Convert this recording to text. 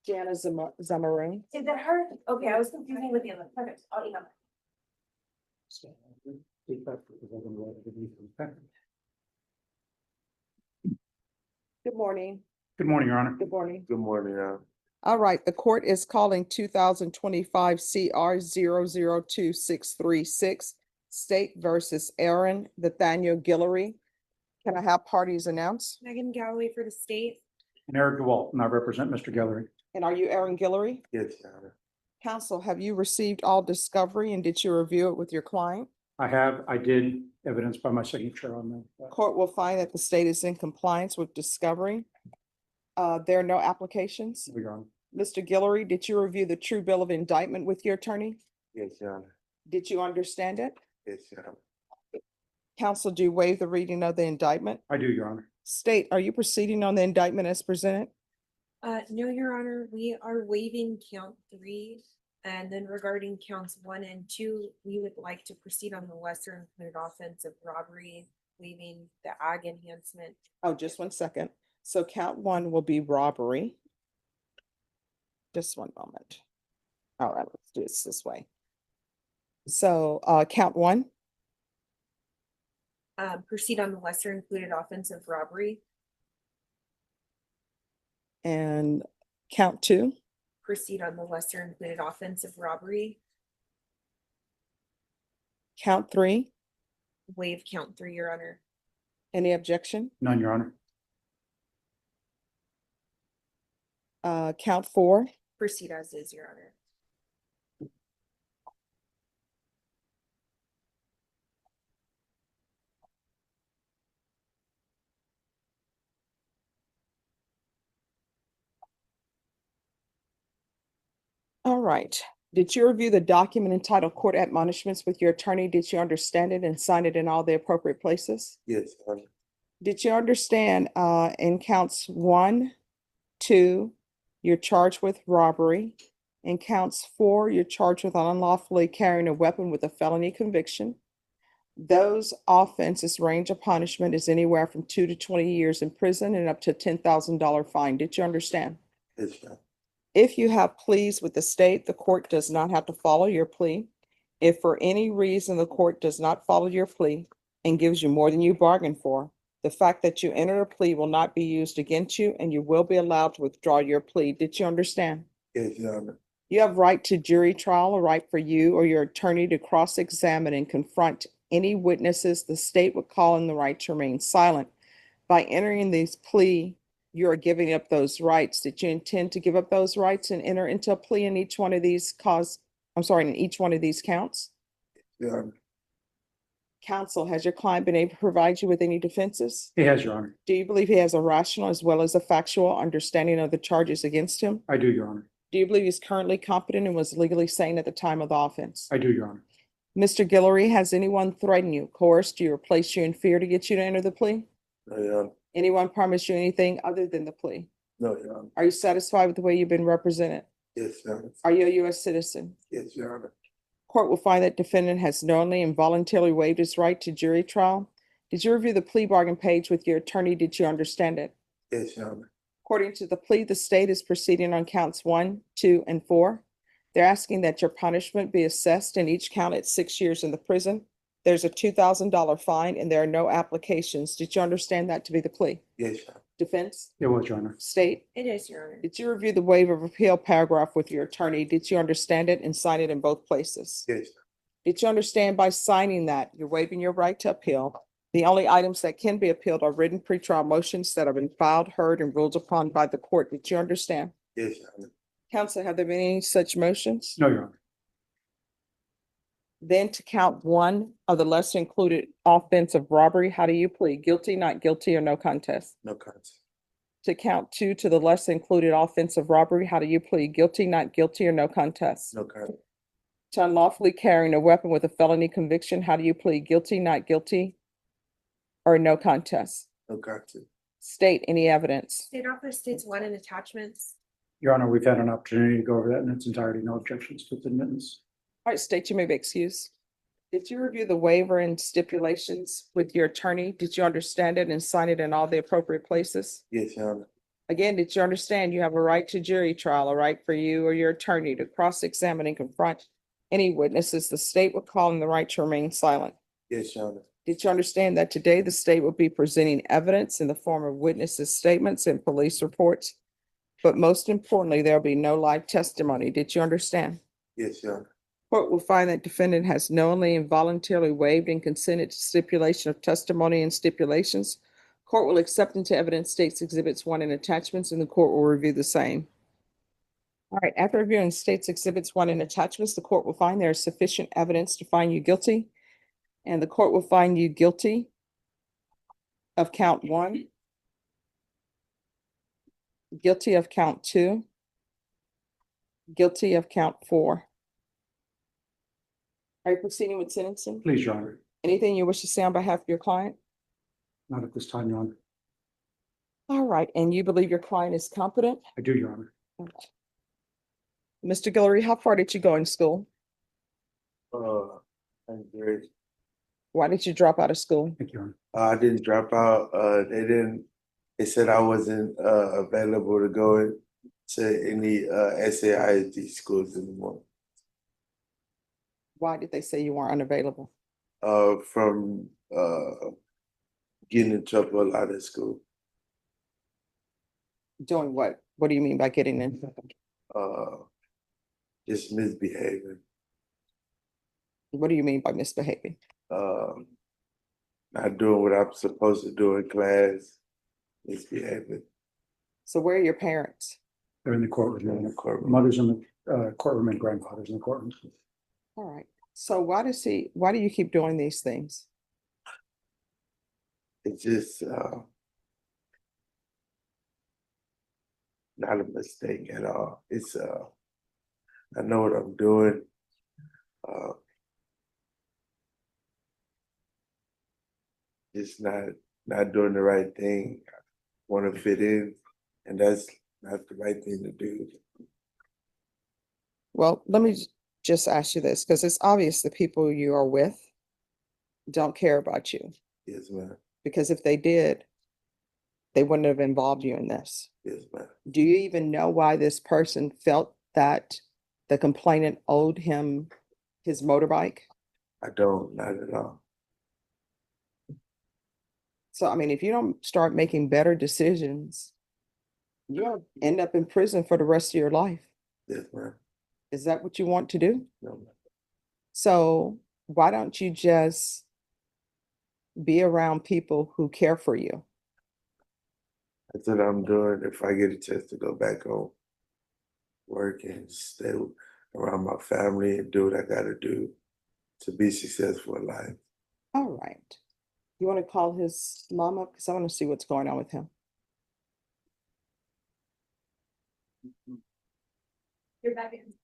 Jana Zamaroon. Is that her? Okay, I was confusing with the other. Perfect. I'll email. Good morning. Good morning, Your Honor. Good morning. Good morning, All right, the court is calling 2025 CR 002-636 State versus Aaron Nathaniel Guillory. Can I have parties announced? Megan Galloway for the state. And Eric DeWalt, and I represent Mr. Guillory. And are you Aaron Guillory? yes, Your Honor. Counsel, have you received all discovery and did you review it with your client? I did, evidenced by my signature on the. Court will find that the state is in compliance with discovery. There are no applications. Your Honor. Mr. Guillory, did you review the true bill of indictment with your attorney? Yes, Your Honor. Did you understand it? Yes, Your Honor. Counsel, do you waive the reading of the indictment? I do, Your Honor. State, are you proceeding on the indictment as presented? No, Your Honor, we are waiving count 3. And then regarding counts 1 and 2, we would like to proceed on the lesser included offense of robbery, waiving the ag enhancement. Oh, just 1 second. So count 1 will be robbery. Just 1 moment. All right, let's do this way. So count 1, Proceed on the lesser included offense of robbery, and count 2, proceed on the lesser included offense of robbery, count 3. waive count 3, Your Honor. Any objection? None, Your Honor. Count 4, Proceed as is, Your Honor. all right. Did you review the document entitled Court Admonishments with your attorney? Did you understand it and sign it in all the appropriate places? Yes, Your Honor. Did you understand in counts 1, 2, you're charged with robbery. In counts 4, you're charged with unlawfully carrying a weapon with a felony conviction. Those offenses range of punishment is anywhere from 2 to 20 years in prison and up to $10,000 fine. Did you understand? Yes, Your Honor. If you have pleas with the state, the court does not have to follow your plea. If for any reason the court does not follow your plea and gives you more than you bargained for, the fact that you entered a plea will not be used against you and you will be allowed to withdraw your plea. Did you understand? Yes, Your Honor. You have right to jury trial, a right for you or your attorney to cross-examine and confront any witnesses the state would call in the right to remain silent. By entering this plea, you are giving up those rights. Did you intend to give up those rights and enter into a plea in each one of these in each one of these counts? Your Honor. Counsel, has your client been able to provide you with any defenses? He has, Your Honor. Do you believe he has a rational as well as a factual understanding of the charges against him? I do, Your Honor. Do you believe he's currently competent and was legally sane at the time of the offense? I do, Your Honor. Mr. Guillory, has anyone threatened you, coerced you, or placed you in fear to get you to enter the plea? No, Your Honor. Anyone promised you anything other than the plea? No, Your Honor. Are you satisfied with the way you've been represented? Yes, Your Honor. Are you a U.S. citizen? Yes, Your Honor. Court will find that defendant has knowingly and voluntarily waived his right to jury trial. Did you review the plea bargain page with your attorney? Did you understand it? Yes, Your Honor. According to the plea, the state is proceeding on counts 1, 2, and 4. They're asking that your punishment be assessed in each count at 6 years in the prison. There's a $2,000 fine and there are no applications. Did you understand that to be the plea? Yes, Your Honor. Defense? It was, Your Honor. State? It is, Your Honor. Did you review the waiver of appeal paragraph with your attorney? Did you understand it and sign it in both places? Yes, Did you understand by signing that you're waiving your right to appeal? The only items that can be appealed are written pretrial motions that have been filed, heard, and ruled upon by the court. Did you understand? yes, Your Honor. Counsel, have there been any such motions? No, Your Honor. Then to count 1 of the lesser included offense of robbery, how do you plead? Guilty, not guilty, or no contest? No contest. To count 2 to the lesser included offense of robbery, how do you plead? Guilty, not guilty, or no contest? No contest. To unlawfully carrying a weapon with a felony conviction, how do you plead? Guilty, not guilty, or no contest? No contest. State any evidence. State office states 1 in attachments. Your Honor, we've had an opportunity to go over that in its entirety. No objections to the admittance. All right, state, you may be excused. Did you review the waiver and stipulations with your attorney? Did you understand it and sign it in all the appropriate places? Yes, Your Honor. Again, did you understand you have a right to jury trial, a right for you or your attorney to cross-examine and confront any witnesses the state would call on the right to remain silent? Yes, Your Honor. Did you understand that today the state will be presenting evidence in the form of witnesses' statements and police reports? But most importantly, there'll be no live testimony. Did you understand? Yes, Your Honor. Court will find that defendant has knowingly and voluntarily waived and consented to stipulation of testimony and stipulations. Court will accept into evidence states exhibits 1 and attachments, and the court will review the same. All right, after reviewing states exhibits 1 and attachments, the court will find there is sufficient evidence to find you guilty. And the court will find you guilty of count 1, guilty of count 2, guilty of count 4. Are you proceeding with sentencing? Please, Your Honor. Anything you wish to say on behalf of your client? Not at this time, Your Honor. All right, and you believe your client is competent? I do, Your Honor. Mr. Guillory, how far did you go in school? I'm great. Why did you drop out of school? Thank you, Your I Honor. didn't drop out. They said I wasn't available to go to any SAISD schools anymore. Why did they say you weren't unavailable? From getting in trouble a lot at school. Doing what? What do you mean by getting in? Just misbehaving. What do you mean by misbehaving? Not doing what I'm supposed to do in class. Misbehaving. So where are your parents? They're in the courtroom. Your In the Honor. courtroom. Mothers in the courtroom and grandfathers in the courtroom. All right. So why do you keep doing these things? It's just not a mistake at all. It's I know what I'm doing. Just not doing the right thing. Want to fit in, and that's not the right thing to do. Well, let me just ask you this, because it's obvious the people you are with don't care about you. Yes, ma'am. Because if they did, they wouldn't have involved you in this. Yes, ma'am. Do you even know why this person felt that the complainant owed him his motorbike? I don't, not at all. So, I mean, if you don't start making better decisions, you'll end up in prison for the rest of your life. Yes, ma'am. Is that what you want to do? No, ma'am. So why don't you just be around people who care for you? That's what I'm doing. If I get a chance to go back home, work and stay around my family and do what I gotta do to be successful in life. All right. You want to call his mom up? Because I want to see what's going on with him. You're back in.